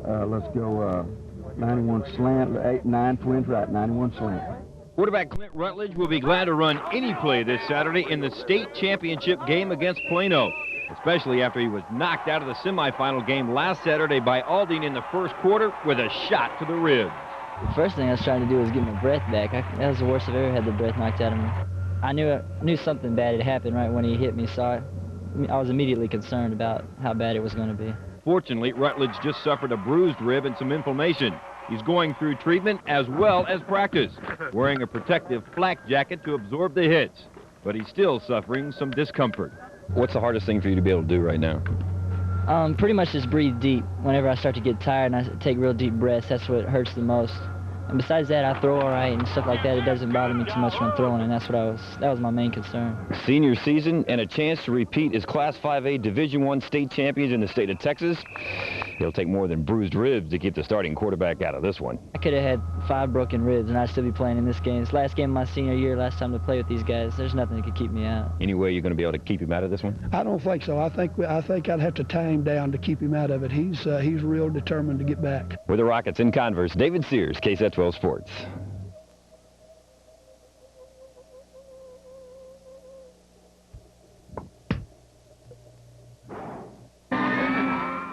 Let's go 91 slant, 9 twins right, 91 slant. Quarterback Clint Rutledge will be glad to run any play this Saturday in the state championship game against Plano, especially after he was knocked out of the semifinal game last Saturday by Aldine in the first quarter with a shot to the ribs. The first thing I was trying to do was get my breath back. That was the worst I've ever had the breath knocked out of me. I knew something bad had happened right when he hit me, so I was immediately concerned about how bad it was going to be. Fortunately, Rutledge just suffered a bruised rib and some inflammation. He's going through treatment as well as practice, wearing a protective flak jacket to absorb the hits, but he's still suffering some discomfort. What's the hardest thing for you to be able to do right now? Pretty much just breathe deep. Whenever I start to get tired and I take real deep breaths, that's what hurts the most. And besides that, I throw all right and stuff like that. It doesn't bother me too much when I'm throwing, and that was my main concern. Senior season and a chance to repeat as Class 5A Division I state champions in the state of Texas. He'll take more than bruised ribs to keep the starting quarterback out of this one. I could have had 5 broken ribs, and I'd still be playing in this game. It's the last game of my senior year, last time to play with these guys. There's nothing that could keep me out. Any way you're going to be able to keep him out of this one? I don't think so. I think I'd have to tie him down to keep him out of it. He's real determined to get back. With the Rockets in Converse, David Sears, KSAT 12 Sports.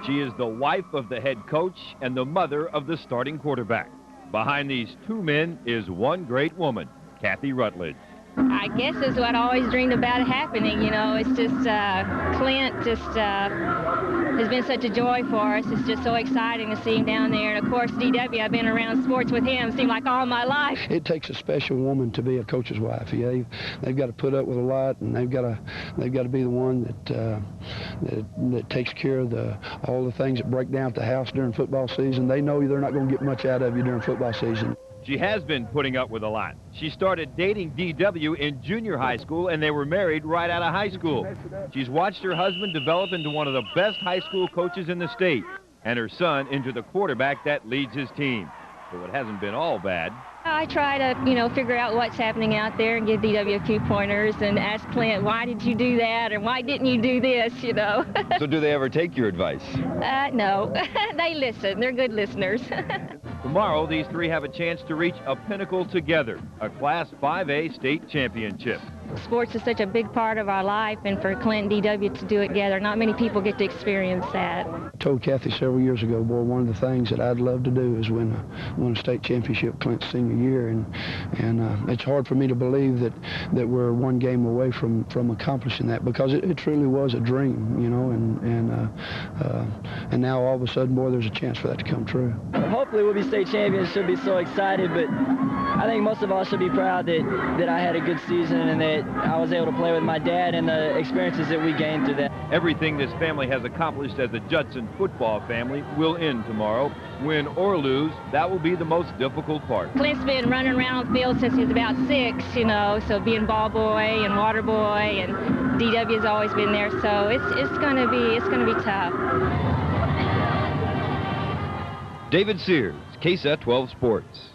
She is the wife of the head coach and the mother of the starting quarterback. Behind these two men is one great woman, Kathy Rutledge. I guess is what I always dreamed about happening, you know. It's just Clint has been such a joy for us. It's just so exciting to see him down there. And of course, DW, I've been around sports with him, seemed like all my life. It takes a special woman to be a coach's wife. Yeah, they've got to put up with a lot, and they've got to be the one that takes care of all the things that break down at the house during football season. They know they're not going to get much out of you during football season. She has been putting up with a lot. She started dating DW in junior high school, and they were married right out of high school. She's watched her husband develop into one of the best high school coaches in the state, and her son into the quarterback that leads his team. So it hasn't been all bad. I try to, figure out what's happening out there and give DW a few pointers and ask Clint, why did you do that, or why didn't you do this, So do they ever take your advice? No. They listen. They're good listeners. Tomorrow, these three have a chance to reach a pinnacle together, a Class 5A state championship. Sports is such a big part of our life, and for Clint and DW to do it together, not many people get to experience that. I told Kathy several years ago, boy, one of the things that I'd love to do is win a state championship Clint's senior year, and it's hard for me to believe that we're one game away from accomplishing that, because it truly was a dream, and now all of a sudden, boy, there's a chance for that to come true. Hopefully we'll be state champions. Should be so excited, but I think most of all should be proud that I had a good season and that I was able to play with my dad and the experiences that we gained through that. Everything this family has accomplished as a Judson football family will end tomorrow. Win or lose, that will be the most difficult part. Clint's been running around the field since he was about 6, so being ball boy and water boy, and DW has always been there, so it's gonna be tough. David Sears, KSAT 12 Sports.